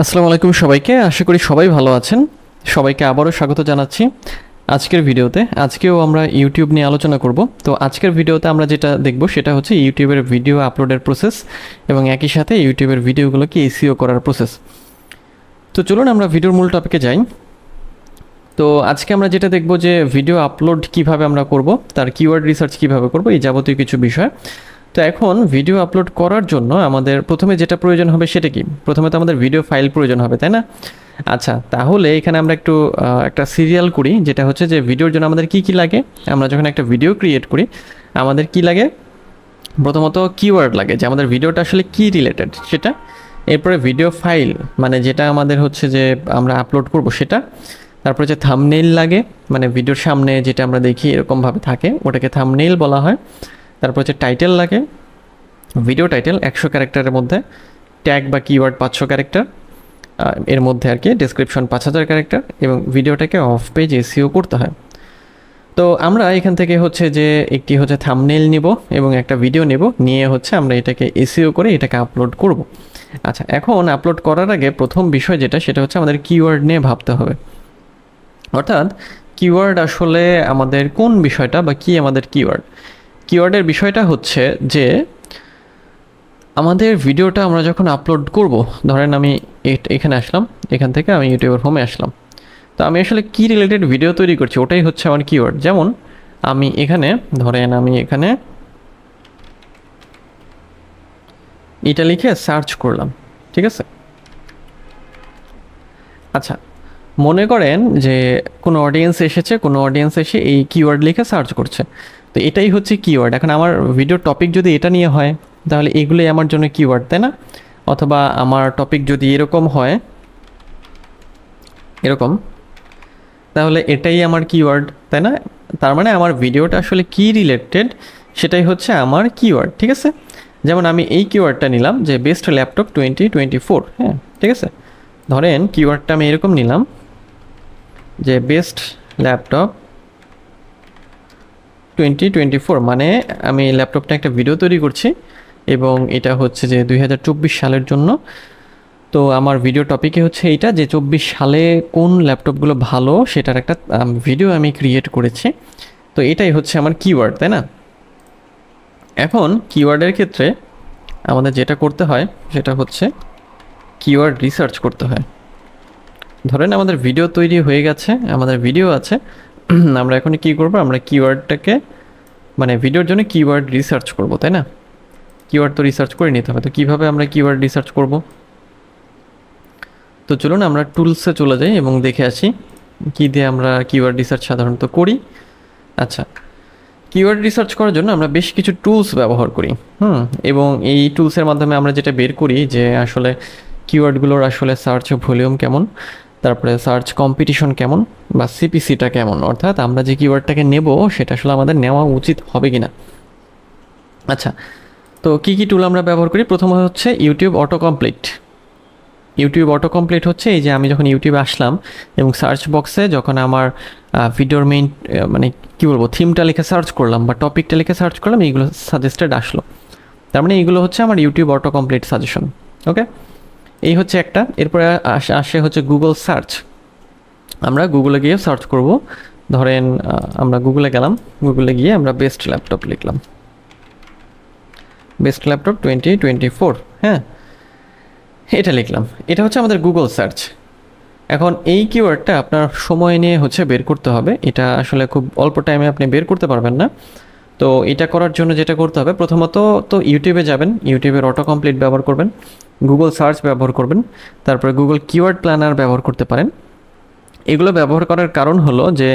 আসসালামু আলাইকুম সবাইকে। আশা করি সবাই ভালো আছেন। সবাইকে আবারও স্বাগত জানাচ্ছি আজকের ভিডিওতে। আজকেও আমরা ইউটিউব নিয়ে আলোচনা করব। তো আজকের ভিডিওতে আমরা যেটা দেখব সেটা হচ্ছে ইউটিউবের ভিডিও আপলোডের প্রসেস এবং একই সাথে ইউটিউবের ভিডিওগুলোকে এসইও করার প্রসেস। তো চলুন আমরা ভিডিওর মূল টপিকে যাই। তো আজকে আমরা যেটা দেখব যে ভিডিও আপলোড কিভাবে আমরা করব, তার কিওয়ার্ড রিসার্চ কিভাবে করব, এই যাবতীয় কিছু বিষয়। তো এখন ভিডিও আপলোড করার জন্য আমাদের প্রথমে যেটা প্রয়োজন হবে সেটা কি? প্রথমে তো আমাদের ভিডিও ফাইল প্রয়োজন হবে, তাই না? আচ্ছা, তাহলে এখানে আমরা একটা সিরিয়াল করি, যেটা হচ্ছে যে ভিডিওর জন্য আমাদের কি লাগে। আমরা যখন একটা ভিডিও ক্রিয়েট করি আমাদের কি লাগে? প্রথমত কিওয়ার্ড লাগে, যে আমাদের ভিডিওটা আসলে কি রিলেটেড সেটা। এরপরে ভিডিও ফাইল, মানে যেটা আমাদের হচ্ছে যে আমরা আপলোড করব সেটা। তারপরে যে থাম্বনেইল লাগে, মানে ভিডিওর সামনে যেটা আমরা দেখি এরকমভাবে থাকে ওটাকে থাম্বনেইল বলা হয়। তারপর হচ্ছে টাইটেল লাগে, ভিডিও টাইটেল 100 ক্যারেক্টারের মধ্যে, ট্যাগ বা কিওয়ার্ড 500 ক্যারেক্টার এর মধ্যে আর কি, ডেসক্রিপশন 5000 ক্যারেক্টার, এবং ভিডিওটাকে অফ পেজ এসইও করতে হয়। তো আমরা এখান থেকে হচ্ছে যে একটি হচ্ছে থাম্বনেইল নিব এবং একটা ভিডিও নেব, নিয়ে হচ্ছে আমরা এটাকে এসইও করে এটাকে আপলোড করব। আচ্ছা, এখন আপলোড করার আগে প্রথম বিষয় যেটা সেটা হচ্ছে আমাদের কিওয়ার্ড নিয়ে ভাবতে হবে। অর্থাৎ কিওয়ার্ড আসলে আমাদের কোন বিষয়টা বা কি আমাদের কিওয়ার্ড। কিওয়ার্ডের বিষয়টা হচ্ছে যে আমাদের ভিডিওটা আমরা যখন আপলোড করব, ধরেন আমি এখানে আসলাম, এখান থেকে আমি ইউটিউবের হোমে আসলাম। তো আমি আসলে কি রিলেটেড ভিডিও তৈরি করছি ওটাই হচ্ছে আমার কিওয়ার্ড। যেমন আমি এখানে এটা লিখে সার্চ করলাম, ঠিক আছে? আচ্ছা, মনে করেন যে কোনো অডিয়েন্স এসে এই কিওয়ার্ড লিখে সার্চ করছে। তো এটাই হচ্ছে কিওয়ার্ড। এখন আমার ভিডিওর টপিক যদি এটা নিয়ে হয় তাহলে এগুলোই আমার জন্য কিওয়ার্ড, তাই না? অথবা আমার টপিক যদি এরকম হয়, এরকম, তাহলে এটাই আমার কিওয়ার্ড, তাই না? তার মানে আমার ভিডিওটা আসলে কি রিলেটেড সেটাই হচ্ছে আমার কিওয়ার্ড, ঠিক আছে? যেমন আমি এই কিওয়ার্ডটা নিলাম যে বেস্ট ল্যাপটপ 2024, হ্যাঁ, ঠিক আছে? ধরেন কিওয়ার্ডটা আমি এরকম নিলাম যে বেস্ট ল্যাপটপ 2024, মানে আমি ল্যাপটপটা একটা ভিডিও তৈরি করছি এবং এটা হচ্ছে যে 2024 সালের জন্য। তো আমার ভিডিও টপিকে হচ্ছে এইটা যে 24 সালে কোন ল্যাপটপগুলো ভালো সেটার একটা ভিডিও আমি ক্রিয়েট করেছি। তো এটাই হচ্ছে আমার কিওয়ার্ড, তাই না? এখন কিওয়ার্ডের ক্ষেত্রে আমাদের যেটা করতে হয় সেটা হচ্ছে কিওয়ার্ড রিসার্চ করতে হয়। ধরেন আমাদের ভিডিও তৈরি হয়ে গেছে, আমাদের ভিডিও আছে, আমরা এখন কি করব? আমরা কিওয়ার্ডটাকে, মানে ভিডিওর জন্য কিওয়ার্ড রিসার্চ করব, তাই না? কিওয়ার্ড তো রিসার্চ করে নিতে হবে। তো কীভাবে আমরা কিওয়ার্ড রিসার্চ করব? তো চলুন আমরা টুলসে চলে যাই এবং দেখে আসি কী দিয়ে আমরা কিওয়ার্ড রিসার্চ সাধারণত করি। আচ্ছা, কিওয়ার্ড রিসার্চ করার জন্য আমরা বেশ কিছু টুলস ব্যবহার করি, এবং এই টুলসের মাধ্যমে আমরা যেটা বের করি যে আসলে কিওয়ার্ডগুলোর আসলে সার্চ ভলিউম কেমন, তারপরে সার্চ কম্পিটিশন কেমন, বা সিপিসিটা কেমন, অর্থাৎ আমরা যে কিওয়ার্ডটাকে নেব সেটা আসলে আমাদের নেওয়া উচিত হবে কিনা। আচ্ছা, তো কী কী টুল আমরা ব্যবহার করি? প্রথমে হচ্ছে ইউটিউব অটো কমপ্লিট হচ্ছে এই যে আমি যখন ইউটিউবে আসলাম এবং সার্চ বক্সে যখন আমার ভিডিওর মেইন মানে কী বলবো থিমটা লিখে সার্চ করলাম বা টপিকটা লিখে সার্চ করলাম, এইগুলো সাজেস্টেড আসলো। তার মানে এইগুলো হচ্ছে আমার ইউটিউব অটো কমপ্লিট সাজেশন। ওকে, এই হচ্ছে একটা। এরপরে আসে হচ্ছে গুগল সার্চ। আমরা গুগলে গিয়ে সার্চ করব। ধরেন আমরা গুগলে গেলাম, গুগলে গিয়ে আমরা বেস্ট ল্যাপটপ লিখলাম, বেস্ট ল্যাপটপ 2024, হ্যাঁ, এটা লিখলাম। এটা হচ্ছে আমাদের গুগল সার্চ। এখন এই কিওয়ার্ডটা আপনার সময় নিয়ে হচ্ছে বের করতে হবে। এটা আসলে খুব অল্প টাইমে আপনি বের করতে পারবেন না। তো এটা করার জন্য যেটা করতে হবে, প্রথমত তো ইউটিউবে যাবেন, ইউটিউবের অটো কমপ্লিট ব্যবহার করবেন, গুগল সার্চ ব্যবহার করবেন, তারপরে গুগল কিওয়ার্ড প্ল্যানার ব্যবহার করতে পারেন। এগুলো ব্যবহার করার কারণ হলো যে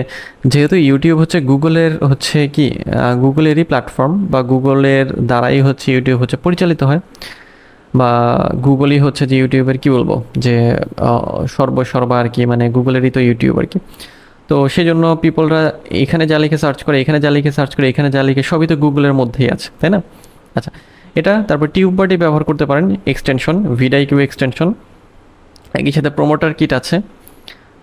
যেহেতু ইউটিউব হচ্ছে গুগলের হচ্ছে কি গুগলেরই প্ল্যাটফর্ম, বা গুগলের দ্বারাই হচ্ছে ইউটিউব হচ্ছে পরিচালিত হয়, বা গুগলই হচ্ছে যে ইউটিউবের কি বলবো যে সর্বসর্বা আর কি, মানে গুগলেরই তো ইউটিউব আর কি। তো সেই জন্য পিপলরা এখানে যা লিখে সার্চ করে, এখানে যা লিখে সার্চ করে, এখানে যা লিখে, সবই তো গুগলের মধ্যেই আছে, তাই না? আচ্ছা, এটা তারপর টিউববাডি ব্যবহার করতে পারেন, এক্সটেনশন ভিডাইকিউ এক্সটেনশন, একই সাথে প্রোমোটার কিট আছে,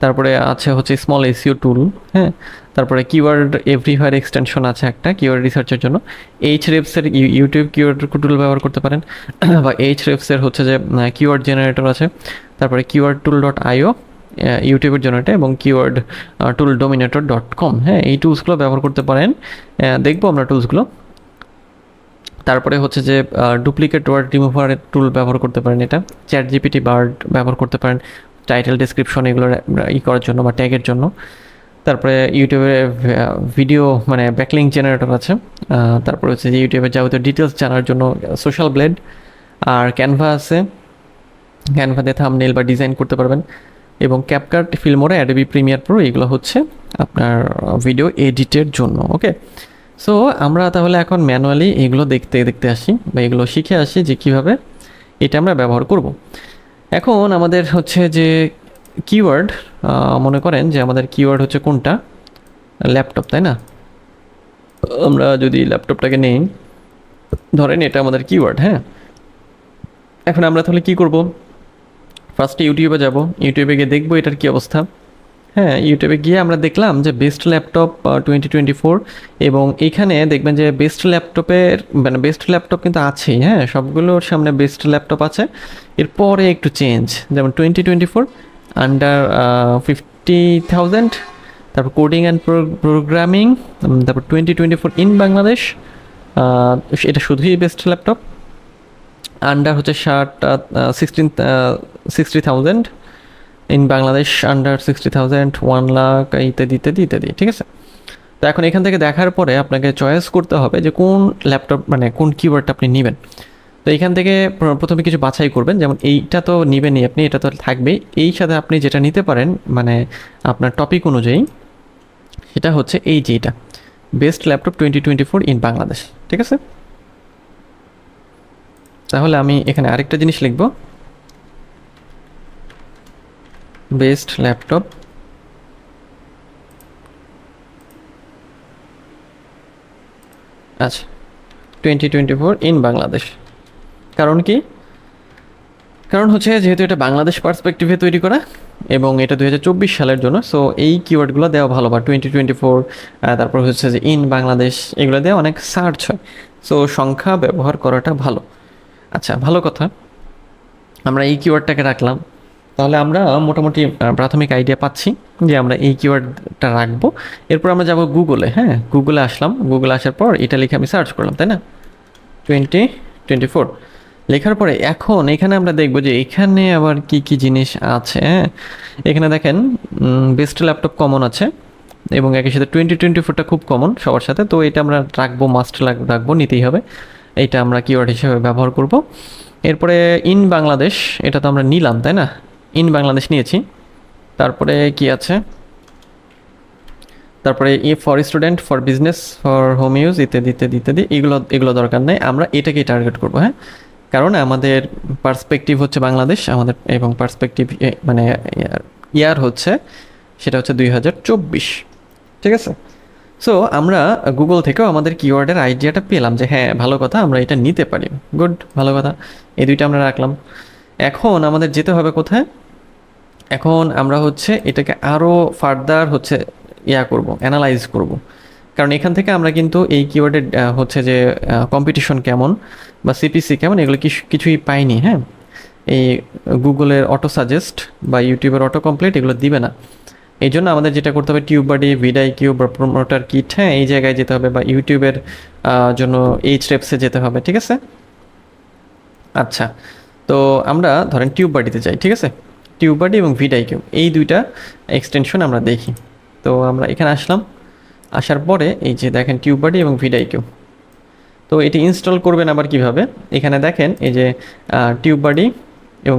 তারপরে আছে হচ্ছে স্মল এসইও টুল, হ্যাঁ। তারপরে কিওয়ার্ড এভরিওয়্যার এক্সটেনশন আছে একটা কিওয়ার্ড রিসার্চের জন্য। এইচরেফসের ইউটিউব কিওয়ার্ড টুল ব্যবহার করতে পারেন বা এইচরেফসের হচ্ছে যে কিওয়ার্ড জেনারেটর আছে। তারপরে কিওয়ার্ড টুল ডট আইও ইউটিউবের জন্য এটা, এবং কিওয়ার্ড টুল ডোমিনেটর ডট কম, হ্যাঁ, এই টুলসগুলো ব্যবহার করতে পারেন। দেখবো আমরা টুলসগুলো। তারপরে হচ্ছে যে ডুপ্লিকেট ওয়ার্ড রিমুভারের টুল ব্যবহার করতে পারেন, এটা চ্যাট জিপিটি বার্ড ব্যবহার করতে পারেন টাইটেল ডেসক্রিপশন এগুলো করার জন্য বা ট্যাগের জন্য। তারপরে ইউটিউবে ভিডিও মানে ব্যাকলিং জেনারেটর আছে। তারপরে হচ্ছে যে ইউটিউবের যাবতীয় ডিটেলস জানার জন্য সোশ্যাল ব্লেড, আর ক্যানভা আছে, ক্যানভা দিয়ে থাম্বনেল বা ডিজাইন করতে পারবেন। এবং CapCut, Filmora, Adobe Premiere Pro, এগুলো হচ্ছে আপনার ভিডিও এডিটের জন্য। ওকে, সো আমরা তাহলে এখন ম্যানুয়ালি এগুলো দেখতে আসি বা এগুলো শিখে আসি যে কীভাবে এটা আমরা ব্যবহার করব। এখন আমাদের হচ্ছে যে কিওয়ার্ড, মনে করেন যে আমাদের কিওয়ার্ড হচ্ছে কোনটা, ল্যাপটপ, তাই না? আমরা যদি ল্যাপটপটাকে নেই, ধরেন এটা আমাদের কিওয়ার্ড, হ্যাঁ। এখন আমরা তাহলে কি করব, ফার্স্টে ইউটিউবে যাব, ইউটিউবে গিয়ে দেখবো এটার কী অবস্থা। হ্যাঁ, ইউটিউবে গিয়ে আমরা দেখলাম যে বেস্ট ল্যাপটপ 2024, এবং এখানে দেখবেন যে বেস্ট ল্যাপটপের মানে বেস্ট ল্যাপটপ কিন্তু আছেই, হ্যাঁ, সবগুলোর সামনে বেস্ট ল্যাপটপ আছে। এরপরে একটু চেঞ্জ, যেমন 2024 আন্ডার 50,000, তারপর কোডিং অ্যান্ড প্রোগ্রামিং, তারপর 2024 ইন বাংলাদেশ, এটা শুধুই বেস্ট ল্যাপটপ। আন্ডার হচ্ছে 60,000 ইন বাংলাদেশ, আন্ডার 60,000, 1 লাখ, ইত্যাদি ইত্যাদি ইত্যাদি, ঠিক আছে। তো এখন এখান থেকে দেখার পরে আপনাকে চয়েস করতে হবে যে কোন ল্যাপটপ মানে কোন কিওয়ার্ডটা আপনি নেবেন। তো এখান থেকে প্রথমে কিছু বাছাই করবেন, যেমন এইটা তো নেবেনই আপনি, এটা তো থাকবেই। এই সাথে আপনি যেটা নিতে পারেন মানে আপনার টপিক অনুযায়ী, সেটা হচ্ছে এই যে এটা বেস্ট ল্যাপটপ 2024 ইন বাংলাদেশ, ঠিক আছে। তাহলে আমি এখানে আরেকটা জিনিস লিখব, বেস্ট ল্যাপটপ আচ্ছা 2024 ইন বাংলাদেশ। কারণ কি, কারণ হচ্ছে যেহেতু এটা বাংলাদেশ পার্সপেক্টিভে তৈরি করা এবং এটা 2024 সালের জন্য, সো এই কিওয়ার্ডগুলো দেওয়া ভালো, বা 2024, তারপর হচ্ছে যে ইন বাংলাদেশ, এগুলো দেওয়া অনেক সার্চ হয়, সো সংখ্যা ব্যবহার করাটা ভালো। আচ্ছা, ভালো কথা, আমরা এই কিওয়ার্ডটাকে রাখলাম। তাহলে আমরা মোটামুটি প্রাথমিক আইডিয়া পাচ্ছি যে আমরা এই কিওয়ার্ডটা রাখবো। এরপর আমরা যাব গুগলে, হ্যাঁ, গুগলে আসলাম, গুগলে আসার পর এটা লিখে আমি সার্চ করলাম, তাই না, 2024 লেখার পরে এখন এখানে আমরা দেখব যে এখানে আবার কি কি জিনিস আছে। হ্যাঁ, এখানে দেখেন বেস্ট ল্যাপটপ কমন আছে, এবং একই সাথে 2024টা খুব কমন সবার সাথে, তো এটা আমরা রাখবো, মাস্ট রাখবো, নিতেই হবে, এইটা আমরা কিওয়ার্ড হিসেবে ব্যবহার করব। এরপরে ইন বাংলাদেশ, এটা তো আমরা নিলাম, তাই না, ইন বাংলাদেশ নিয়েছি। তারপরে কি আছে, তারপরে for student, for business, for home use, ইত্যাদি ইত্যাদি ইত্যাদি, এগুলো দরকার নেই, আমরা এটাকেই টার্গেট করবো, হ্যাঁ। কারণ আমাদের পার্সপেক্টিভ হচ্ছে বাংলাদেশ, আমাদের এবং পার্সপেক্টিভ মানে ইয়ার হচ্ছে সেটা হচ্ছে 2024, ঠিক আছে। সো আমরা গুগল থেকেও আমাদের কিওয়ার্ডের আইডিয়াটা পেলাম যে হ্যাঁ, ভালো কথা, আমরা এটা নিতে পারি, গুড, ভালো কথা, এই দুইটা আমরা রাখলাম। এখন আমাদের যেতে হবে কোথায়, এখন আমরা হচ্ছে এটাকে আরও ফার্দার হচ্ছে করব, অ্যানালাইজ করব, কারণ এখান থেকে আমরা কিন্তু এই কিওয়ার্ডের হচ্ছে যে কম্পিটিশন কেমন বা সিপিসি কেমন, এগুলো কিছুই পাইনি, হ্যাঁ। এই গুগলের অটো সাজেস্ট বা ইউটিউবের অটো কমপ্লিট এগুলো দিবে না। এই জন্য আমাদের যেটা করতে হবে, টিউববাডি, ভিডআইকিউ বা প্রমোটার কিট, হ্যাঁ, এই জায়গায় যেতে হবে, বা ইউটিউবের জন্য এইচরেফসে যেতে হবে, ঠিক আছে। আচ্ছা, তো আমরা ধরেন টিউববাডিতে যাই, ঠিক আছে, টিউববাডি এবং ভিডআইকিউ এই দুইটা এক্সটেনশন আমরা দেখি। তো আমরা এখানে আসলাম, আসার পরে এই যে দেখেন টিউববাডি এবং ভিডআইকিউ, তো এটি ইনস্টল করবেন আবার কিভাবে, এখানে দেখেন এই যে টিউববাডি এবং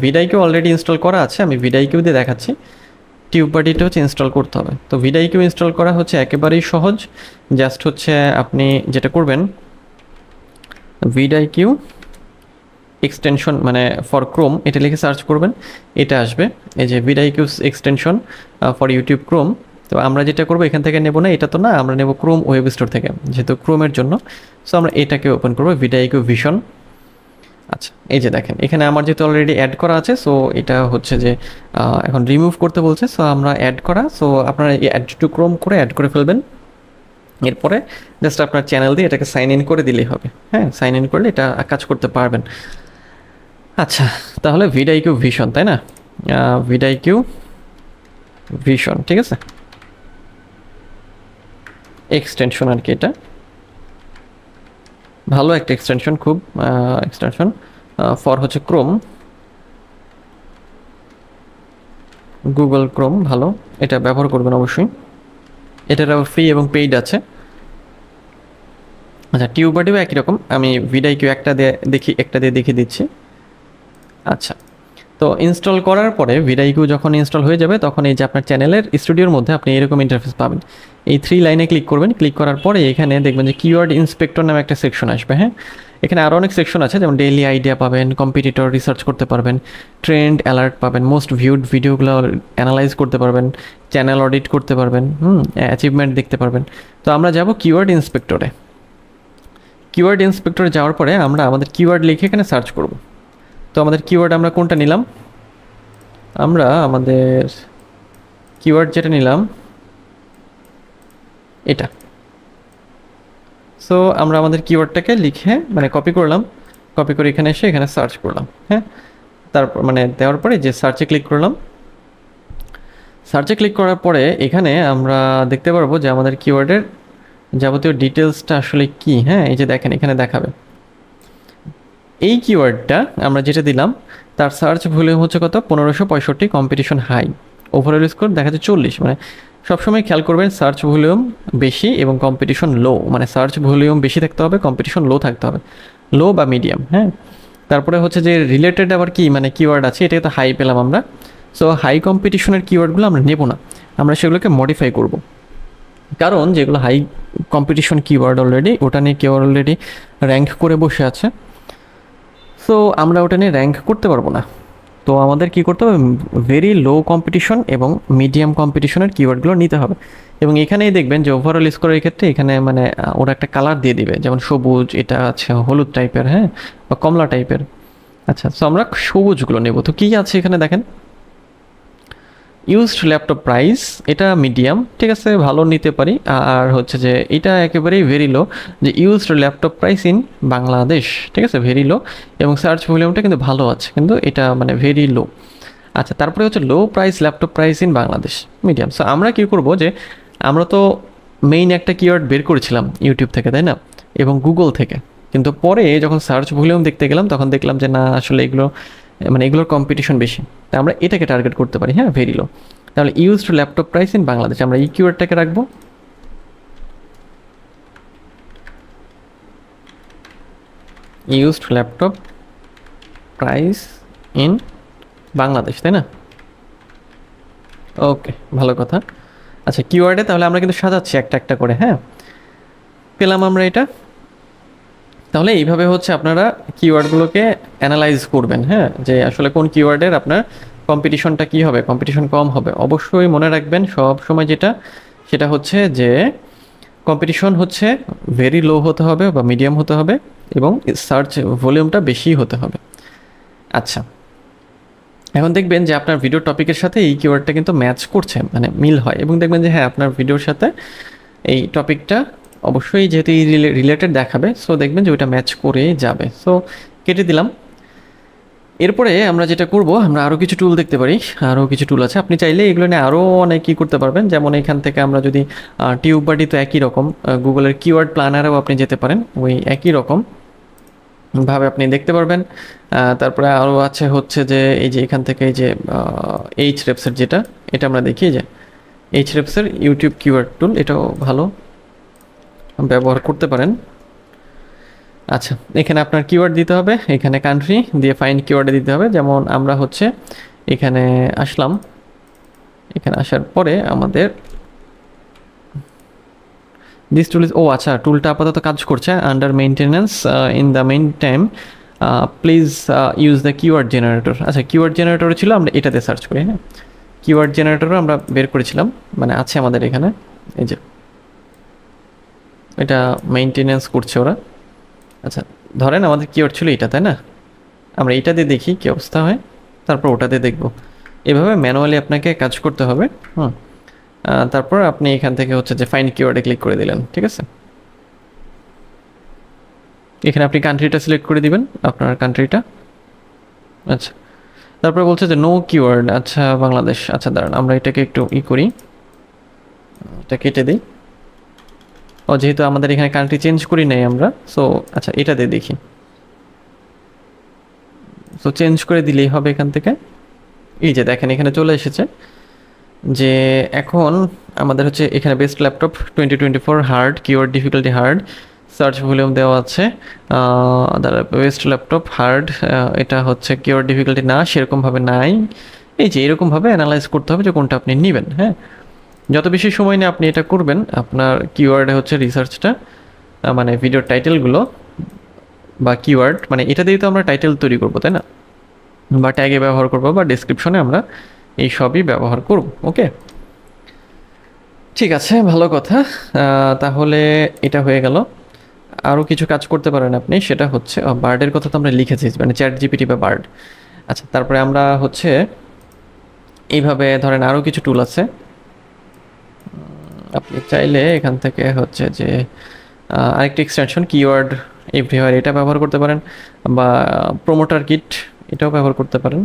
ভিডআইকিউ অলরেডি ইনস্টল করা আছে, আমি ভিডআইকিউ দিয়ে দেখাচ্ছি। টিউববাডিটা হচ্ছে ইনস্টল করতে হবে। তো ভিডআইকিউ ইনস্টল করা হচ্ছে একেবারেই সহজ, জাস্ট হচ্ছে আপনি যেটা করবেন, ভিডআইকিউ এক্সটেনশন মানে ফর ক্রোম এটা লিখে সার্চ করবেন, এটা আসবে, এই যে ভিডআইকিউ এক্সটেনশন ফর ইউটিউব ক্রোম। তো আমরা যেটা করবো, এখান থেকে নেব না, এটা তো না, আমরা নেব ক্রোম ওয়েব স্টোর থেকে, যেহেতু ক্রোমের জন্য। সো আমরা এটাকে ওপেন করবো, ভিডআইকিউ ভিশন। আচ্ছা, এই যে দেখেন এখানে আমার যেহেতু অলরেডি অ্যাড করা আছে, সো এটা হচ্ছে যে এখন রিমুভ করতে বলছে। সো আমরা অ্যাড করা, সো আপনারা এই অ্যাড টু ক্রোম করে অ্যাড করে ফেলবেন। এরপরে জাস্ট আপনার চ্যানেল দিয়ে এটাকে সাইন ইন করে দিলেই হবে। হ্যাঁ, সাইন ইন করলে এটা কাজ করতে পারবেন। আচ্ছা, তাহলে ভিডাইকিউ ভিশন, তাই না? ভিডাইকিউ ভিশন, ঠিক আছে, এক্সটেনশন আর কি। এটা ভালো একটা এক্সটেনশন, খুব এক্সটেনশন ফর হচ্ছে ক্রোম, গুগল ক্রোম ভালো, এটা ব্যবহার করবেন অবশ্যই। এটার আবার ফ্রি এবং পেইড আছে। আচ্ছা, টিউবারটিও একই রকম, আমি ভিডাইকিউ একটা দিয়ে দেখিয়ে দিচ্ছি। আচ্ছা, তো ইনস্টল করার পরে ভিডাইকিউ যখন ইনস্টল হয়ে যাবে তখন এই যে আপনার চ্যানেলের স্টুডিওর মধ্যে আপনি এরকম ইন্টারফেস পাবেন। এই 3 লাইনে ক্লিক করবেন। ক্লিক করার পরে এখানে দেখবেন যে কিওয়ার্ড ইন্সপেক্টর নামে একটা সেকশন আসবে। হ্যাঁ, এখানে আরও অনেক সেকশন আছে, যেমন ডেইলি আইডিয়া পাবেন, কম্পিটিটর রিসার্চ করতে পারবেন, ট্রেন্ড অ্যালার্ট পাবেন, মোস্ট ভিউড ভিডিওগুলো অ্যানালাইজ করতে পারবেন, চ্যানেল অডিট করতে পারবেন, অ্যাচিভমেন্ট দেখতে পারবেন। তো আমরা যাব কিওয়ার্ড ইন্সপেক্টরে। কিওয়ার্ড ইন্সপেক্টরে যাওয়ার পরে আমরা আমাদের কিওয়ার্ড লিখে এখানে সার্চ করব। তো আমাদের কিওয়ার্ড আমরা কোনটা নিলাম? আমরা আমাদের কিওয়ার্ড যেটা নিলাম এটা। সো আমরা আমাদের কিওয়ার্ডটাকে লিখে মানে কপি করলাম, কপি করে এখানে এসে এখানে সার্চ করলাম। হ্যাঁ, তারপর মানে দেওয়ার পরে যে সার্চে ক্লিক করলাম। সার্চে ক্লিক করার পরে এখানে আমরা দেখতে পারবো যে আমাদের কিওয়ার্ডের যাবতীয় ডিটেলসটা আসলে কি। হ্যাঁ, এই যে দেখেন এখানে দেখাবে এই কিওয়ার্ডটা আমরা যেটা দিলাম তার সার্চ ভলিউম হচ্ছে কত, 1565, কম্পিটিশন হাই, ওভারঅল স্কোর দেখা যাচ্ছে 40। মানে সবসময় খেয়াল করবেন সার্চ ভলিউম বেশি এবং কম্পিটিশন লো, মানে সার্চ ভলিউম বেশি থাকতে হবে, কম্পিটিশন লো থাকতে হবে, লো বা মিডিয়াম। হ্যাঁ, তারপরে হচ্ছে যে রিলেটেড আবার কি মানে কিওয়ার্ড আছে, এটাকে তো হাই পেলাম আমরা। সো হাই কম্পিটিশনের কিওয়ার্ডগুলো আমরা নেব না, আমরা সেগুলোকে মডিফাই করব। কারণ যেগুলো হাই কম্পিটিশন কিওয়ার্ড অলরেডি ওটা নিয়ে কেউ অলরেডি র্যাঙ্ক করে বসে আছে, সো আমরা ওটা নিয়ে র্যাঙ্ক করতে পারবো না। তো আমাদের কি করতে হবে, ভেরি লো কম্পিটিশন এবং মিডিয়াম কম্পিটিশনের কিওয়ার্ডগুলো নিতে হবে। এবং এখানেই দেখবেন যে ওভারঅল স্কোরের ক্ষেত্রে এখানে মানে ওরা একটা কালার দিয়ে দিবে, যেমন সবুজ, এটা আছে হলুদ টাইপের, হ্যাঁ, বা কমলা টাইপের। আচ্ছা, সো আমরা সবুজগুলো নেব। তো কী আছে এখানে দেখেন, ইউজড ল্যাপটপ প্রাইস, এটা মিডিয়াম, ঠিক আছে, ভালো নিতে পারি। আর হচ্ছে যে এটা একেবারেই ভেরি লো, যে used laptop price in Bangladesh, ঠিক আছে, ভেরি লো। এবং সার্চ ভলিউমটা কিন্তু ভালো আছে, কিন্তু এটা মানে ভেরি লো। আচ্ছা, তারপরে হচ্ছে low price laptop price in Bangladesh, medium. So আমরা কী করব, যে আমরা তো মেইন একটা কিওয়ার্ড বের করেছিলাম ইউটিউব থেকে, তাই না, এবং গুগল থেকে। কিন্তু পরে যখন সার্চ ভলিউম দেখতে গেলাম তখন দেখলাম যে না, আসলে এগুলো মানে এগুলোর কম্পিটিশন বেশি, তাই আমরা এটাকে টার্গেট করতে পারি। হ্যাঁ, ভেরি লো। তাহলে used laptop price in Bangladesh, আমরা এই কিওয়ার্ডটাকে রাখবো। Used laptop price in Bangladesh, তাই না? ওকে, ভালো কথা। আচ্ছা, কিওয়ার্ডে তাহলে আমরা কিন্তু সাজাচ্ছি একটা একটা করে। হ্যাঁ, পেলাম আমরা এটা। তাহলে এইভাবে হচ্ছে আপনারা কিওয়ার্ডগুলোকে অ্যানালাইজ করবেন। হ্যাঁ, যে আসলে কোন কিওয়ার্ডের আপনার কম্পিটিশনটা কী হবে, কম্পিটিশন কম হবে। অবশ্যই মনে রাখবেন সব সময় যেটা, সেটা হচ্ছে যে কম্পিটিশন হচ্ছে ভেরি লো হতে হবে বা মিডিয়াম হতে হবে এবং সার্চ ভলিউমটা বেশি হতে হবে। আচ্ছা, এখন দেখবেন যে আপনার ভিডিও টপিকের সাথে এই কিওয়ার্ডটা কিন্তু ম্যাচ করছে, মানে মিল হয়, এবং দেখবেন যে হ্যাঁ আপনার ভিডিওর সাথে এই টপিকটা অবশ্যই যেহেতু এই রিলেটেড দেখাবে, সো দেখবেন যে ওইটা ম্যাচ করে যাবে। সো কেটে দিলাম। এরপরে আমরা যেটা করব, আমরা আরও কিছু টুল দেখতে পারি, আরও কিছু টুল আছে, আপনি চাইলে এগুলো নিয়ে আরও অনেক কী করতে পারবেন। যেমন এখান থেকে আমরা যদি টিউববাডি তো একই রকম, গুগলের কিওয়ার্ড প্ল্যানারেও আপনি যেতে পারেন, ওই একই রকম ভাবে আপনি দেখতে পারবেন। তারপরে আরও আছে হচ্ছে যে এই যে এখান থেকে এই যে এইচরেপসের যেটা, এটা আমরা দেখি যে এইচরেপসের ইউটিউব কিওয়ার্ড টুল, এটাও ভালো, ব্যবহার করতে পারেন। আচ্ছা, এখানে আপনার কিওয়ার্ড দিতে হবে, এখানে কান্ট্রি দিয়ে ফাইন্ড কিওয়ার্ডে দিতে হবে। যেমন আমরা হচ্ছে এখানে আসলাম, এখানে আসার পরে আমাদের দিস টুল ইজ, ও আচ্ছা, টুলটা আপাতত কাজ করছে, under maintenance, in the main time please use the keyword generator. আচ্ছা, কিওয়ার্ড জেনারেটর ছিল, আমরা এটাতে সার্চ করি। হ্যাঁ, কিওয়ার্ড জেনারেটরও আমরা বের করেছিলাম, মানে আছে আমাদের এখানে, এই যে এটা মেইনটেনেন্স করছে ওরা। আচ্ছা, ধরেন আমাদের কিওয়ার্ড ছিল এটা, তাই না? আমরা এটা দিয়ে দেখি কী অবস্থা হয়, তারপর ওটাতে দেখব। এভাবে ম্যানুয়ালি আপনাকে কাজ করতে হবে। তারপর আপনি এখান থেকে হচ্ছে যে ফাইন্ড কিওয়ার্ডে ক্লিক করে দিলেন, ঠিক আছে। এখানে আপনি কান্ট্রিটা সিলেক্ট করে দিবেন, আপনার কান্ট্রিটা। আচ্ছা, তারপরে বলছে যে নো কিওয়ার্ড, আচ্ছা বাংলাদেশ। আচ্ছা দাঁড়ান, আমরা এটাকে একটু করি, এটা কেটে দিই। ও যেহেতু আমাদের এখানে কান্ট্রি চেঞ্জ করি নাই আমরা, সো আচ্ছা এটা দিয়ে দেখি। সো চেঞ্জ করে দিলেই হবে এখান থেকে। এই যে দেখেন এখানে চলে এসেছে যে এখন আমাদের হচ্ছে এখানে best laptop 2024 hard, keyword difficulty hard, search volume দেওয়া আছে। বেস্ট ল্যাপটপ হার্ড, এটা হচ্ছে কিওয়ার্ড ডিফিকাল্টি না, সেরকমভাবে নাই। এই যে এরকমভাবে অ্যানালাইজ করতে হবে যে কোনটা আপনি নেবেন। হ্যাঁ, যত বেশি সময় নিয়ে আপনি এটা করবেন, আপনার কিওয়ার্ডে হচ্ছে রিসার্চটা, মানে ভিডিওর টাইটেলগুলো বা কিওয়ার্ড, মানে এটা দিয়ে তো আমরা টাইটেল তৈরি করবো তাই না, বা ট্যাগে ব্যবহার করবো বা ডেসক্রিপশনে আমরা এই সবই ব্যবহার করব। ওকে, ঠিক আছে, ভালো কথা। তাহলে এটা হয়ে গেল। আরও কিছু কাজ করতে পারেন আপনি, সেটা হচ্ছে বার্ডের কথা তো আমরা লিখেছি, মানে চ্যাট জিপিটি বা বার্ড। আচ্ছা, তারপরে আমরা হচ্ছে এইভাবে ধরেন আরও কিছু টুল আছে, আপনি চাইলে এখান থেকে হচ্ছে যে আরেকটি এক্সটেনশন কিওয়ার্ড এভরিওয়্যার, এটা ব্যবহার করতে পারেন, বা প্রোমোটার কিট এটাও ব্যবহার করতে পারেন।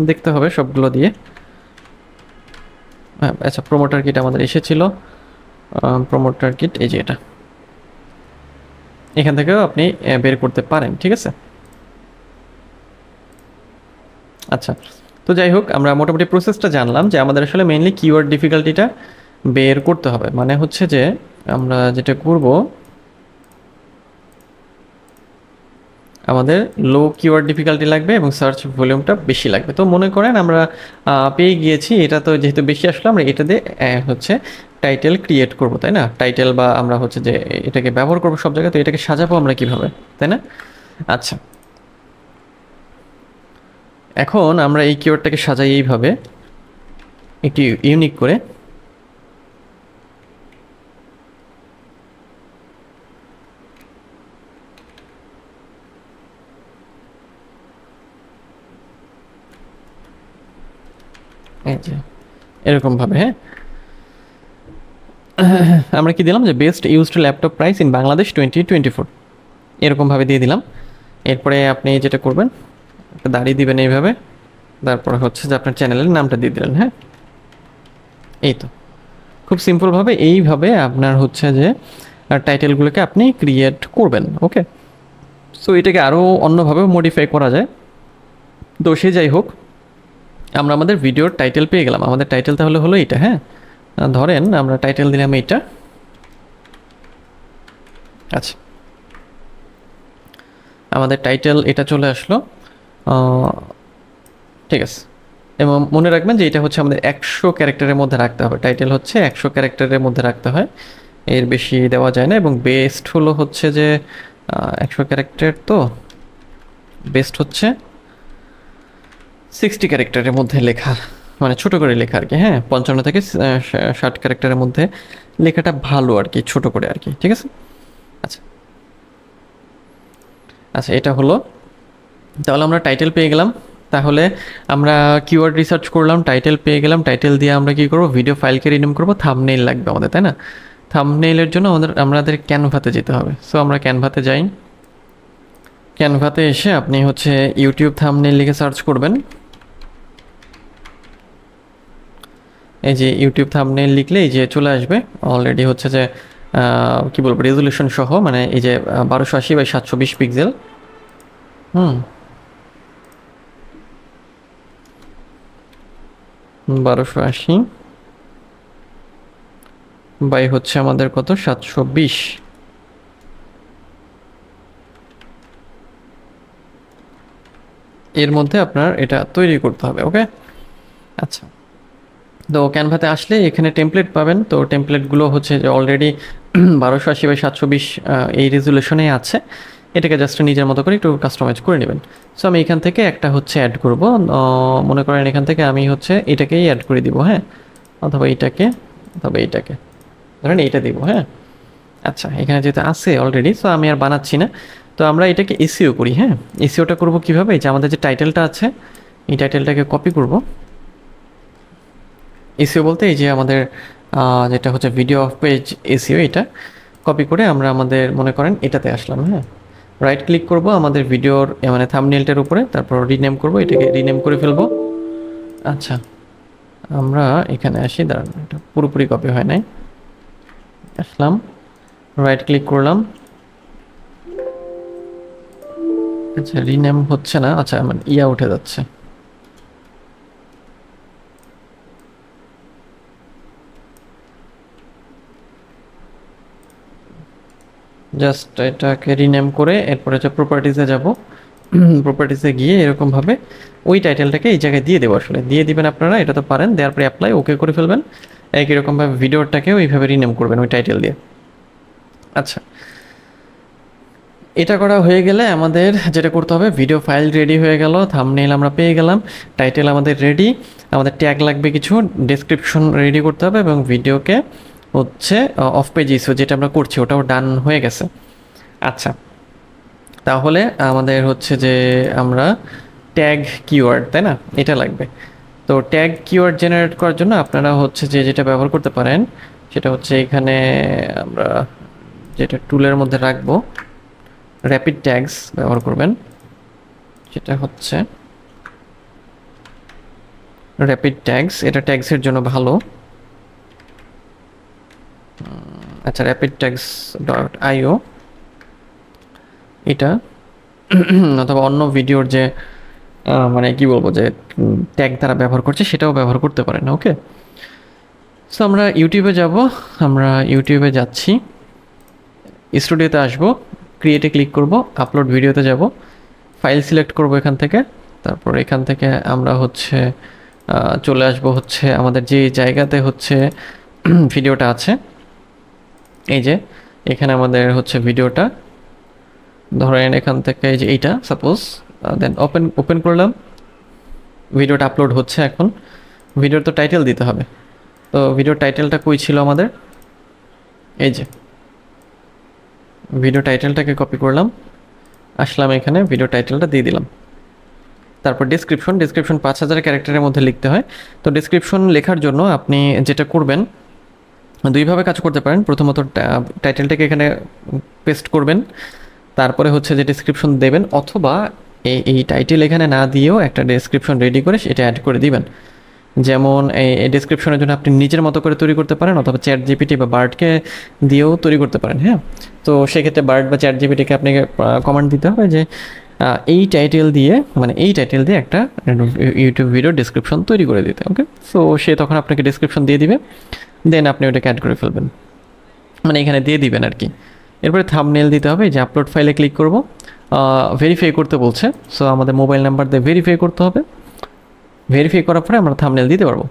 দেখতে হবে সবগুলো দিয়ে। হ্যাঁ আচ্ছা, প্রোমোটার কিট আমাদের এসেছিল, প্রোমোটার কিট এই যে এটা, এখান থেকেও আপনি বের করতে পারেন, ঠিক আছে। আচ্ছা, তো যাই হোক, আমরা মোটামুটি প্রসেসটা জানলাম যে আমাদের আসলে মেইনলি কিওয়ার্ড ডিফিকাল্টিটা বের করতে হবে। মানে হচ্ছে যে আমরা যেটা করব, আমাদের লো কিওয়ার্ড ডিফিকাল্টি লাগবে এবং সার্চ ভলিউমটা বেশি লাগবে। তো মনে করেন আমরা পেয়ে গিয়েছি, এটা তো যেহেতু বেশি আসলে আমরা এটা দিয়ে হচ্ছে টাইটেল ক্রিয়েট করব, তাই না। টাইটেল বা আমরা হচ্ছে যে এটাকে ব্যবহার করবো সব জায়গায়, তো এটাকে সাজাবো আমরা কিভাবে, তাই না। আচ্ছা, এখন আমরা এই কিওয়ার্ডটাকে সাজাই এইভাবে একটি ইউনিক করে। এই যে এরকমভাবে, হ্যাঁ, আমরা কি দিলাম যে best used laptop price in Bangladesh 2024, এরকমভাবে দিয়ে দিলাম। এরপরে আপনি যেটা করবেন, একটা দাড়ি দিবেন এইভাবে, তারপরে হচ্ছে যে আপনার চ্যানেলের নামটা দিয়ে দিলেন। হ্যাঁ, এই তো খুব সিম্পলভাবে এইভাবে আপনার হচ্ছে যে টাইটেলগুলোকে আপনি ক্রিয়েট করবেন। ওকে, সো এটাকে আরও অন্যভাবেও মডিফাই করা যায়। তো সে যাই হোক, আমরা আমাদের ভিডিওর টাইটেল পেয়ে গেলাম। আমাদের টাইটেল তাহলে হলো এইটা। হ্যাঁ, ধরেন আমরা টাইটেল দিলাম এইটা। আচ্ছা, আমাদের টাইটেল এটা চলে আসলো, ঠিক আছে। এবং মনে রাখবেন যে এটা হচ্ছে আমাদের 100 ক্যারেক্টারের মধ্যে রাখতে হবে। টাইটেল হচ্ছে 100 ক্যারেক্টারের মধ্যে রাখতে হয়, এর বেশি দেওয়া যায় না। এবং বেস্ট হলো হচ্ছে যে 100 ক্যারেক্টার, তো বেস্ট হচ্ছে 60 ক্যারেক্টারের মধ্যে লেখা, মানে ছোট করে লেখা আর কি। হ্যাঁ, 55 থেকে 60 ক্যারেক্টারের মধ্যে লেখাটা ভালো আর কি, ছোট করে আর কি, ঠিক আছে। আচ্ছা আচ্ছা, এটা হলো, তাহলে আমরা টাইটেল পেয়ে গেলাম। তাহলে আমরা কিওয়ার্ড রিসার্চ করলাম, টাইটেল পেয়ে গেলাম। টাইটেল দিয়ে আমরা কি করব, ভিডিও ফাইলকে রিনেম করব, থাম্বনেইল লাগবে আমাদের, তাই না। থাম্বনেইলের জন্য আমাদের ক্যানভাতে যেতে হবে। সো আমরা ক্যানভাতে যাই। ক্যানভাতে এসে আপনি হচ্ছে ইউটিউব থাম্বনেইল লিখে সার্চ করবেন। এই যে ইউটিউব থাম্বনেইল লিখলে এই যে চলে আসবে অলরেডি হচ্ছে যে কি বলবো, রেজুলেশন সহ, মানে এই যে 1280x720 পিক্সেল। 1280 বাই হচ্ছে আমাদের কত, 720। এর মধ্যে আপনার এটা তৈরি করতে হবে। ওকে, আচ্ছা, তো ক্যানভাতে আসলে এখানে টেমপ্লেট পাবেন। তো টেমপ্লেটগুলো হচ্ছে যে অলরেডি 1280x720 এই রেজুলেশনে আছে। এটাকে জাস্ট নিজের মতো করে একটু কাস্টমাইজ করে নেবেন। সো আমি এখান থেকে একটা হচ্ছে অ্যাড করব, মনে করেন এখান থেকে আমি হচ্ছে এটাকেই অ্যাড করে দিব। হ্যাঁ, অথবা এইটাকে, অথবা এইটাকে, ধরেন এইটা দিব। হ্যাঁ, আচ্ছা, এখানে যেহেতু আছে অলরেডি, সো আমি আর বানাচ্ছি না। তো আমরা এটাকে এসইও করি। হ্যাঁ, এসইওটা করব কিভাবে? যে আমাদের যে টাইটেলটা আছে এই টাইটেলটাকে কপি করব। এসইও বলতে এই যে আমাদের যেটা হচ্ছে ভিডিও অফ পেজ এসইও, এটা কপি করে আমরা আমাদের মনে করেন এটাতে আসলাম। হ্যাঁ, রাইট ক্লিক করব আমাদের ভিডিওর মানে থাম্বনেলটার উপরে, তারপর রিনেম করব, এটাকে রিনেম করে ফেলবো। আচ্ছা, আমরা এখানে আসি, দাঁড়ান, এটা পুরোপুরি কপি হয় নাই। আসলাম, রাইট ক্লিক করলাম। আচ্ছা, রিনেম হচ্ছে না। আচ্ছা, মানে উঠে যাচ্ছে। জাস্ট এটাকে রিনেম করে এরপরে হচ্ছে প্রপার্টিসে যাব। প্রপার্টিসে গিয়ে এরকমভাবে ওই টাইটেলটাকে এই জায়গায় দিয়ে দেবো। আসলে দিয়ে দিবেন আপনারা, এটা তো পারেন। দেওয়ার পরে অ্যাপ্লাই ওকে করে ফেলবেন। একই রকমভাবে ভিডিওটাকেও এইভাবে রিনেম করবেন ওই টাইটেল দিয়ে। আচ্ছা, এটা করা হয়ে গেলে আমাদের যেটা করতে হবে, ভিডিও ফাইল রেডি হয়ে গেল, থাম্বনেইল আমরা পেয়ে গেলাম, টাইটেল আমাদের রেডি, আমাদের ট্যাগ লাগবে কিছু, ডেসক্রিপশন রেডি করতে হবে, এবং ভিডিওকে হচ্ছে অফ পেজ ইস্যু যেটা আমরা করছি ওটাও ডান হয়ে গেছে। আচ্ছা, তাহলে আমাদের হচ্ছে যে আমরা ট্যাগ কিওয়ার্ড, তাই না, এটা লাগবে। তো ট্যাগ কিওয়ার্ড জেনারেট করার জন্য আপনারা হচ্ছে যে যেটা ব্যবহার করতে পারেন সেটা হচ্ছে এখানে আমরা যেটা টুলের মধ্যে রাখবো, র্যাপিড ট্যাগস ব্যবহার করবেন। সেটা হচ্ছে র্যাপিড ট্যাগস, এটা ট্যাগসের জন্য ভালো। আচ্ছা, র্যাপিড ট্যাগস ডট আইও, এটা অথবা অন্য ভিডিওর যে মানে কি বলবো যে ট্যাগ তারা ব্যবহার করছে সেটাও ব্যবহার করতে পারেন। ওকে, সো আমরা ইউটিউবে যাব, আমরা ইউটিউবে যাচ্ছি, স্টুডিওতে আসবো, ক্রিয়েটে ক্লিক করব, আপলোড ভিডিওতে যাব, ফাইল সিলেক্ট করব এখান থেকে, তারপর এখান থেকে আমরা হচ্ছে চলে আসবো হচ্ছে আমাদের যে জায়গাতে হচ্ছে ভিডিওটা আছে। এই যে এখানে আমাদের হচ্ছে ভিডিওটা, ধরেন এখান থেকে এই যে এইটা সাপোজ, দেন ওপেন করলাম, ভিডিওটা আপলোড হচ্ছে এখন। ভিডিওর তো টাইটেল দিতে হবে, তো ভিডিওর টাইটেলটা কই ছিল আমাদের, এই যে ভিডিও টাইটেলটাকে কপি করলাম, আসলাম এখানে, ভিডিও টাইটেলটা দিয়ে দিলাম। তারপর ডেসক্রিপশন 5000 ক্যারেক্টারের মধ্যে লিখতে হয়। তো ডেসক্রিপশন লেখার জন্য আপনি যেটা করবেন, দুইভাবে কাজ করতে পারেন। প্রথমত টাইটেলটাকে এখানে পেস্ট করবেন, তারপরে হচ্ছে যে ডেসক্রিপশন দেবেন, অথবা এই টাইটেল এখানে না দিয়েও একটা ডেসক্রিপশন রেডি করে সেটা অ্যাড করে দিবেন। যেমন এই ডেসক্রিপশনের জন্য আপনি নিজের মতো করে তৈরি করতে পারেন, অথবা চ্যাট জিপিটি বা বার্ডকে দিয়েও তৈরি করতে পারেন। হ্যাঁ, তো সেক্ষেত্রে বার্ড বা চ্যাট জিপিটিকে আপনাকে কমান্ড দিতে হবে যে এই টাইটেল দিয়ে, মানে এই টাইটেল দিয়ে একটা ইউটিউব ভিডিও ডেসক্রিপশন তৈরি করে দিতে। ওকে, সো সে তখন আপনাকে ডেসক্রিপশন দিয়ে দিবে, দেন আপনি ওটাকে অ্যাড করে ফেলবেন, মানে এখানে দিয়ে দিবেন আর কি। এরপরে থাম্বনেল দিতে হবে, যে আপলোড ফাইলে ক্লিক করব, ভেরিফাই করতে বলছে, সো আমাদের মোবাইল নাম্বার দিয়ে ভেরিফাই করতে হবে। ভেরিফাই করার পরে আমরা থাম্বনেল দিতে পারবো।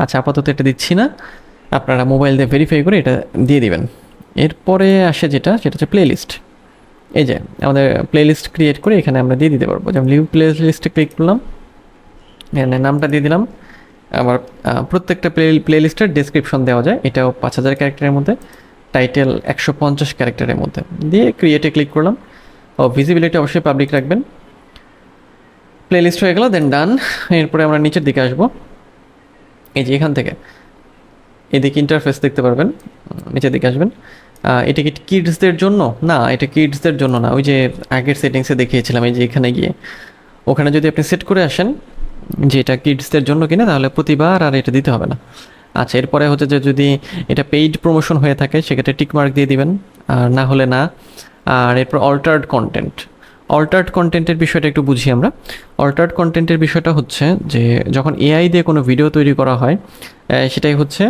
আচ্ছা, আপাতত এটা দিচ্ছি না, আপনারা মোবাইল দিয়ে ভেরিফাই করে এটা দিয়ে দিবেন। এরপরে আসে যেটা, সেটা হচ্ছে প্লেলিস্ট। এই যে আমাদের প্লেলিস্ট ক্রিয়েট করে এখানে আমরা দিয়ে দিতে পারবো। যেমন লিভ প্লেলিস্টে ক্লিক করলাম, এখানে নামটা দিয়ে দিলাম। আবার প্রত্যেকটা প্লেলিস্টের ডেসক্রিপশন দেওয়া যায়, এটাও 5000 ক্যারেক্টারের মধ্যে, টাইটেল 150 ক্যারেক্টারের মধ্যে দিয়ে ক্রিয়েটে ক্লিক করলাম। ও ভিজিবিলিটি অবশ্যই পাবলিক রাখবেন। প্লেলিস্ট হয়ে গেল, দেন ডান। এরপরে আমরা নিচের দিকে আসবো, এই যে এখান থেকে এদিকে ইন্টারফেস দেখতে পারবেন, নিচের দিকে আসবেন। এটা কি কিডসদের জন্য? না, এটা কিডসদের জন্য না, ওই যে আগের সেটিংসে দেখিয়েছিলাম, এই যে এখানে গিয়ে ওখানে যদি আপনি সেট করে আসেন যে এটা কিডসদের জন্য কিনা, তাহলে প্রতিবার আর এটা দিতে হবে না। আচ্ছা, এরপরে হচ্ছে যে যদি এটা পেইড প্রমোশন হয়ে থাকে সেক্ষেত্রে টিকমার্ক দিয়ে দিবেন, আর না হলে না। আর এরপর অল্টার্ড কন্টেন্টের বিষয়টা একটু বুঝি আমরা। অল্টার্ড কন্টেন্টের বিষয়টা হচ্ছে যে যখন এআই দিয়ে কোনো ভিডিও তৈরি করা হয়, সেটাই হচ্ছে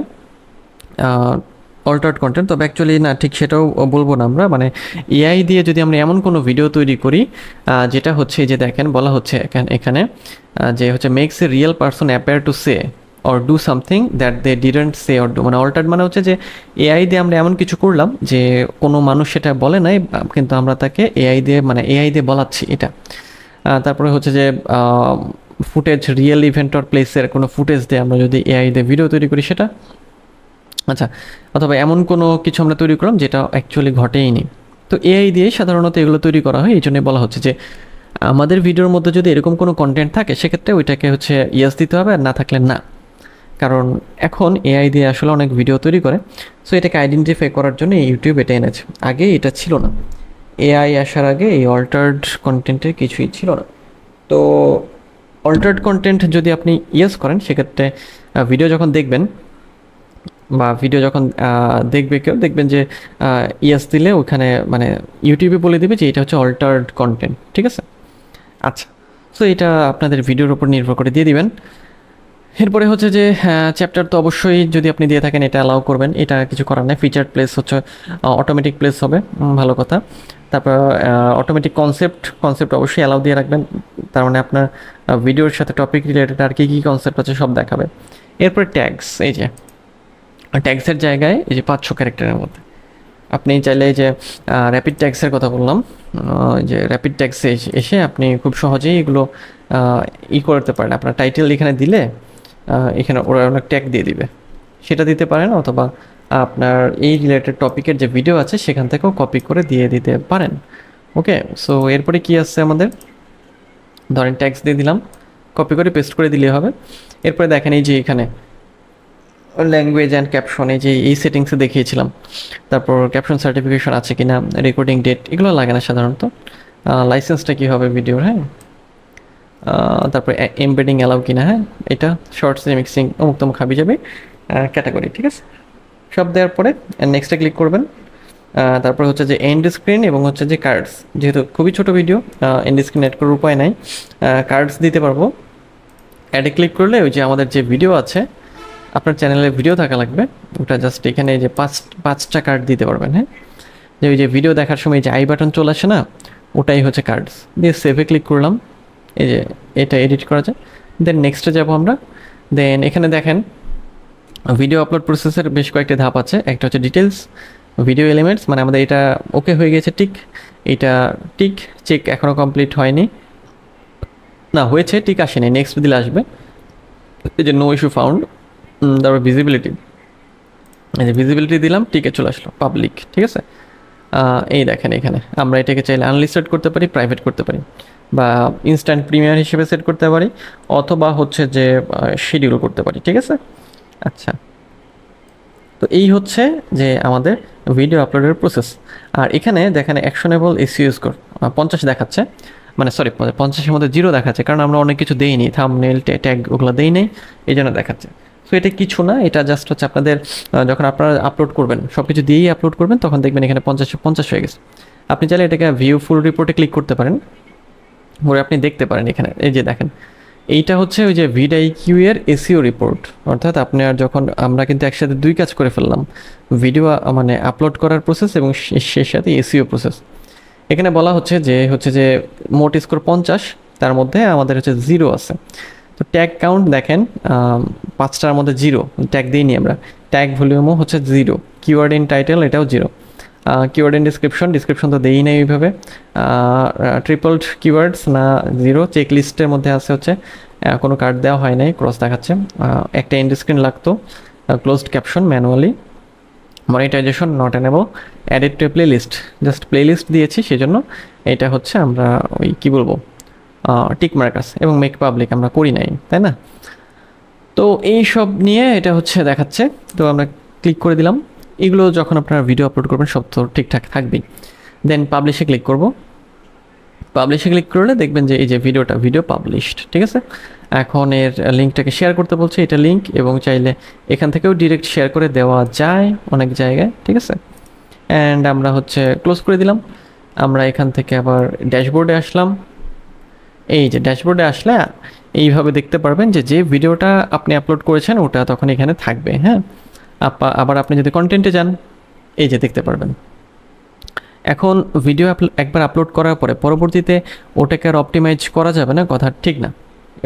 অল্টার্ড কন্টেন্ট। তবে অ্যাকচুয়ালি না, ঠিক সেটাও বলবো না আমরা, মানে এআই দিয়ে যদি আমরা এমন কোনো ভিডিও তৈরি করি যেটা হচ্ছে, যে দেখেন বলা হচ্ছে এখানে যে হচ্ছে makes a real person appear to say or do something that they didn't say or do, মানে অল্টার্ড মানে হচ্ছে যে এআই দিয়ে আমরা এমন কিছু করলাম যে কোনো মানুষ সেটা বলে নাই, কিন্তু আমরা তাকে এআই দিয়ে বলাচ্ছি এটা। তারপরে হচ্ছে যে ফুটেজ, রিয়েল ইভেন্ট অর প্লেসের কোনো ফুটেজ দিয়ে আমরা যদি এআই দিয়ে ভিডিও তৈরি করি সেটা। আচ্ছা, অথবা এমন কোনো কিছু আমরা তৈরি করলাম যেটা অ্যাকচুয়ালি ঘটেইনি, তো এআই দিয়ে সাধারণত এগুলো তৈরি করা হয়, এই জন্যই বলা হচ্ছে যে আমাদের ভিডিওর মধ্যে যদি এরকম কোনো কন্টেন্ট থাকে সেক্ষেত্রে ওইটাকে হচ্ছে ইয়েস দিতে হবে, আর না থাকলে না। কারণ এখন এআই দিয়ে আসলে অনেক ভিডিও তৈরি করে, সো এটাকে আইডেন্টিফাই করার জন্য ইউটিউব এটা এনেছে। আগে এটা ছিল না, এআই আসার আগে এই অল্টার্ড কন্টেন্টের কিছুই ছিল না। তো অল্টার্ড কন্টেন্ট যদি আপনি ইয়েস করেন সেক্ষেত্রে ভিডিও যখন দেখবেন বা ভিডিও যখন দেখবে কেউ, দেখবেন যে ইয়েস দিলে ওখানে মানে ইউটিউবে বলে দেবে যে এটা হচ্ছে অল্টার্ড কন্টেন্ট, ঠিক আছে? আচ্ছা, সো এটা আপনাদের ভিডিওর উপর নির্ভর করে দিয়ে দিবেন। এরপরে হচ্ছে যে চ্যাপ্টার তো অবশ্যই যদি আপনি দিয়ে থাকেন এটা অ্যালাউ করবেন, এটা কিছু করার নেই। ফিচার্ড প্লেস হচ্ছে অটোমেটিক প্লেস হবে, ভালো কথা। তারপর অটোমেটিক কনসেপ্ট অবশ্যই অ্যালাউ দিয়ে রাখবেন, তার মানে আপনার ভিডিওর সাথে টপিক রিলেটেড আর কি কী কনসেপ্ট আছে সব দেখাবে। এরপরে ট্যাগস, এই যে ট্যাগসের জায়গায় এই যে 500 ক্যারেক্টারের মধ্যে আপনি চাইলে এই যে র্যাপিড ট্যাগসের কথা বললাম, যে র্যাপিড ট্যাগসে এসে আপনি খুব সহজেই এগুলো করতে পারেন। আপনার টাইটেল এখানে দিলে এখানে ওরা অনেক ট্যাগ দিয়ে দিবে, সেটা দিতে পারেন, অথবা আপনার এই রিলেটেড টপিকের যে ভিডিও আছে সেখান থেকেও কপি করে দিয়ে দিতে পারেন। ওকে, সো এরপরে কি আছে আমাদের, ধরেন ট্যাগস দিয়ে দিলাম, কপি করে পেস্ট করে দিলে হবে। এরপরে দেখেন এই যে এখানে ল্যাঙ্গুয়েজ অ্যান্ড ক্যাপশন, এই যে এই সেটিংসে দেখিয়েছিলাম। তারপর ক্যাপশন সার্টিফিকেশন আছে কিনা, রেকর্ডিং ডেট, এগুলো লাগে না সাধারণত। লাইসেন্সটা কী হবে ভিডিওর, হ্যাঁ। তারপর এমবেডিং অ্যালাউ কিনা, হ্যাঁ, এটা শর্টস রিমিক্সিং অমুক তমুক হাবি যাবে ক্যাটাগরি, ঠিক আছে। সব দেওয়ার পরে নেক্সটে ক্লিক করবেন। তারপর হচ্ছে যে এন্ড স্ক্রিন এবং হচ্ছে যে কার্ডস, যেহেতু খুবই ছোটো ভিডিও এন্ড স্ক্রিন অ্যাড করার উপায় নাই, কার্ডস দিতে পারবো। অ্যাডে ক্লিক করলে ওই যে আমাদের যে ভিডিও আছে, আপনার চ্যানেলে ভিডিও থাকা লাগবে, ওটা জাস্ট এখানে এই যে পাঁচটা কার্ড দিতে পারবেন, হ্যাঁ। যে ওই যে ভিডিও দেখার সময় যে আই বাটন চলে আসে না, ওটাই হচ্ছে কার্ডস। দিয়ে সেভে ক্লিক করলাম, এই যে এটা এডিট করা যায়। দেন নেক্সটে যাব আমরা। দেন এখানে দেখেন ভিডিও আপলোড প্রসেসের বেশ কয়েকটি ধাপ আছে। একটা হচ্ছে ডিটেলস, ভিডিও এলিমেন্টস, মানে আমাদের এটা ওকে হয়ে গেছে, টিক। এটা টিক চেক এখনও কমপ্লিট হয়নি, না হয়েছে, টিক আসেনি, নেক্সট দিলে আসবে। এই যে নো ইস্যু ফাউন্ড। তারপর ভিজিবিলিটি, এই যে ভিজিবিলিটি দিলাম, টিকে চলে আসলো পাবলিক, ঠিক আছে। এই দেখেন এখানে আমরা এটাকে চাইলে আনলিস্টেড করতে পারি, প্রাইভেট করতে পারি, বা ইনস্ট্যান্ট প্রিমিয়ার হিসেবে সেট করতে পারি, অথবা হচ্ছে যে শিডিউল করতে পারি, ঠিক আছে। আচ্ছা, তো এই হচ্ছে যে আমাদের ভিডিও আপলোডের প্রসেস। আর এখানে দেখেন অ্যাকশনেবল এসইও স্কোর 50 দেখাচ্ছে, মানে সরি 50-এর মধ্যে 0 দেখাচ্ছে, কারণ আমরা অনেক কিছু দেইনি, থাম্বনেল ট্যাগ ওগুলো দেই নেই, এই জন্য দেখাচ্ছে। সো এটা কিছু না, এটা জাস্ট হচ্ছে আপনাদের যখন আপনারা আপলোড করবেন, সব কিছু দিয়েই আপলোড করবেন, তখন দেখবেন এখানে 50 হয়ে গেছে। আপনি চাইলে এটাকে ভিউ ফুল রিপোর্টে ক্লিক করতে পারেন, করে আপনি দেখতে পারেন এখানে, এই যে দেখেন এইটা হচ্ছে ওই যে ভিডআইকিউ এর এসইও রিপোর্ট। অর্থাৎ আপনার যখন আমরা কিন্তু একসাথে দুই কাজ করে ফেললাম, ভিডিও মানে আপলোড করার প্রসেস এবং সেই সাথে এসইও প্রসেস। এখানে বলা হচ্ছে যে মোট স্কোর 50, তার মধ্যে আমাদের হচ্ছে 0 আছে। তো ট্যাগ কাউন্ট দেখেন 5টার মধ্যে 0, ট্যাগ দিইনি আমরা। ট্যাগ ভলিউমও হচ্ছে 0, কিওয়ার্ড ইন টাইটেল এটাও 0, কিওয়ার্ড ইন ডিসক্রিপশন তো দেই নাই ওইভাবে। ট্রিপলড কিওয়ার্ডস না 0, চেক লিস্টের মধ্যে আছে হচ্ছে কোনো কার্ড দেওয়া হয় নাই, ক্রস দেখাচ্ছে। একটা এন্ড স্ক্রিন লাগতো, closed caption manually, monetization not enable, added to playlist, just playlist দিয়েছি সেজন্য এটা হচ্ছে আমরা ওই কী বলবো টিক মার্ক আছে, এবং মেক পাবলিক আমরা করি নাই, তাই না। তো এই সব নিয়ে এটা হচ্ছে দেখাচ্ছে, তো আমরা ক্লিক করে দিলাম। এগুলো যখন আপনারা ভিডিও আপলোড করবেন সব তো ঠিকঠাক থাকবেই। দেন পাবলিশে ক্লিক করব। পাবলিশে ক্লিক করলে দেখবেন যে এই যে ভিডিও পাবলিশড, ঠিক আছে। এখন এর লিঙ্কটাকে শেয়ার করতে বলছে, এটা লিঙ্ক, এবং চাইলে এখান থেকেও ডিরেক্ট শেয়ার করে দেওয়া যায় অনেক জায়গায়, ঠিক আছে। অ্যান্ড আমরা হচ্ছে ক্লোজ করে দিলাম। আমরা এখান থেকে আবার ড্যাশবোর্ডে আসলাম। এই যে ড্যাশবোর্ডে আসলে এইভাবে দেখতে পারবেন যে ভিডিওটা আপনি আপলোড করেছেন ওটা তখন এখানে থাকবে, হ্যাঁ। আবার আপনি যদি কন্টেন্টে যান, এই যে দেখতে পারবেন। এখন ভিডিও একবার আপলোড করার পরে পরবর্তীতে ওটাকে আর অপটিমাইজ করা যাবে না, কথা ঠিক না।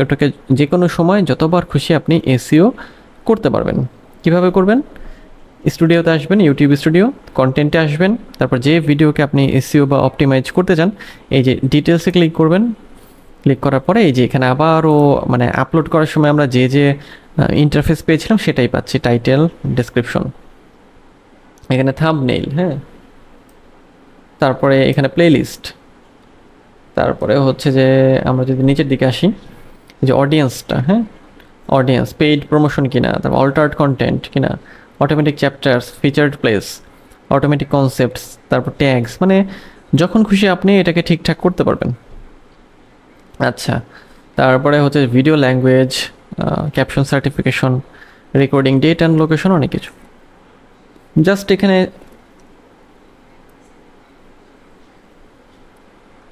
ওটাকে যে কোনো সময় যতবার খুশি আপনি এসইও করতে পারবেন। কিভাবে করবেন? স্টুডিওতে আসবেন, ইউটিউব স্টুডিও, কন্টেন্টে আসবেন, তারপর যে ভিডিওকে আপনি এসইও বা অপটিমাইজ করতে চান, এই যে ডিটেলসে ক্লিক করবেন। ক্লিক করার পরে এই যে এখানে আবারও মানে আপলোড করার সময় আমরা যে ইন্টারফেস পেয়েছিলাম সেটাই পাচ্ছি, টাইটেল, ডেসক্রিপশন, এখানে থাম্বনেইল, হ্যাঁ, তারপরে এখানে প্লেলিস্ট, তারপরে হচ্ছে যে আমরা যদি নিচের দিকে আসি, যে অডিয়েন্সটা, হ্যাঁ অডিয়েন্স, পেইড প্রমোশন কিনা, তারপর অল্টার্ড কন্টেন্ট কিনা, automatic chapters, featured place, automatic concepts, তারপর ট্যাগস, মানে যখন খুশি আপনি এটাকে ঠিকঠাক করতে পারবেন। আচ্ছা, তারপরে হচ্ছে video language, caption certification, recording date and location, অনেক কিছু। জাস্ট এখানে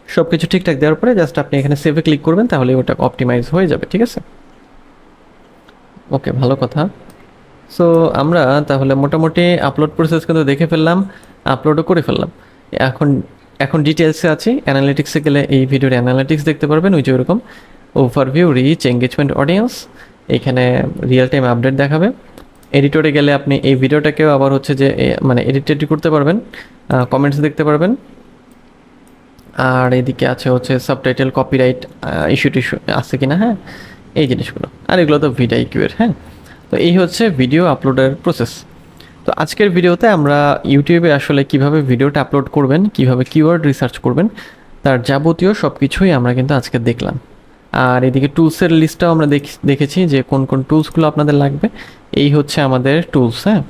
সব কিছু ঠিকঠাক দেওয়ার পরে জাস্ট আপনি এখানে সেভে ক্লিক করবেন, তাহলে ওটা অপটিমাইজ হয়ে যাবে, ঠিক আছে? ওকে, ভালো কথা। সো আমরা তাহলে মোটামুটি আপলোড প্রসেস কিন্তু দেখে ফেললাম, আপলোডও করে ফেললাম। এখন এখন ডিটেলসে আছি। অ্যানালিটিক্সে গেলে এই ভিডিওর অ্যানালিটিক্স দেখতে পারবেন, ওই যে ওরকম ওভারভিউ, রিচ, এঙ্গেজমেন্ট, অডিয়েন্স, এখানে রিয়েল টাইম আপডেট দেখাবে। এডিটরে গেলে আপনি এই ভিডিওটাকেও আবার হচ্ছে যে মানে এডিট করতে পারবেন, কমেন্টস দেখতে পারবেন। আর এদিকে আছে হচ্ছে সাবটাইটেল, কপিরাইট ইস্যু টিস্যু আছে কিনা, হ্যাঁ এই জিনিসগুলো। আর এগুলো তো ভিডিআইকিউ এর, হ্যাঁ। তো এই হচ্ছে ভিডিও আপলোডের প্রসেস। তো আজকের ভিডিওতে আমরা ইউটিউবে আসলে কিভাবে ভিডিওটা আপলোড করবেন, কিভাবে কিওয়ার্ড রিসার্চ করবেন, তার যাবতীয় সব কিছুই আমরা কিন্তু আজকে দেখলাম। আর এদিকে টুলসের লিস্টটাও আমরা দেখেছি যে কোন কোন টুলসগুলো আপনাদের লাগবে। এই হচ্ছে আমাদের টুলস, হ্যাঁ।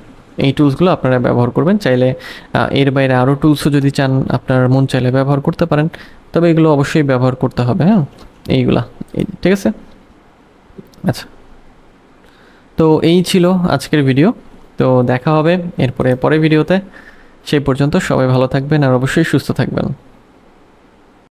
এই টুলসগুলো আপনারা ব্যবহার করবেন। চাইলে এর বাইরে আরও টুলসও যদি চান আপনার মন চাইলে ব্যবহার করতে পারেন, তবে এগুলো অবশ্যই ব্যবহার করতে হবে, হ্যাঁ এইগুলা, ঠিক আছে। আচ্ছা, তো এই ছিল আজকের ভিডিও। তো দেখা হবে এরপরে পরের ভিডিওতে। সেই পর্যন্ত সবাই ভালো থাকবেন আর অবশ্যই সুস্থ থাকবেন।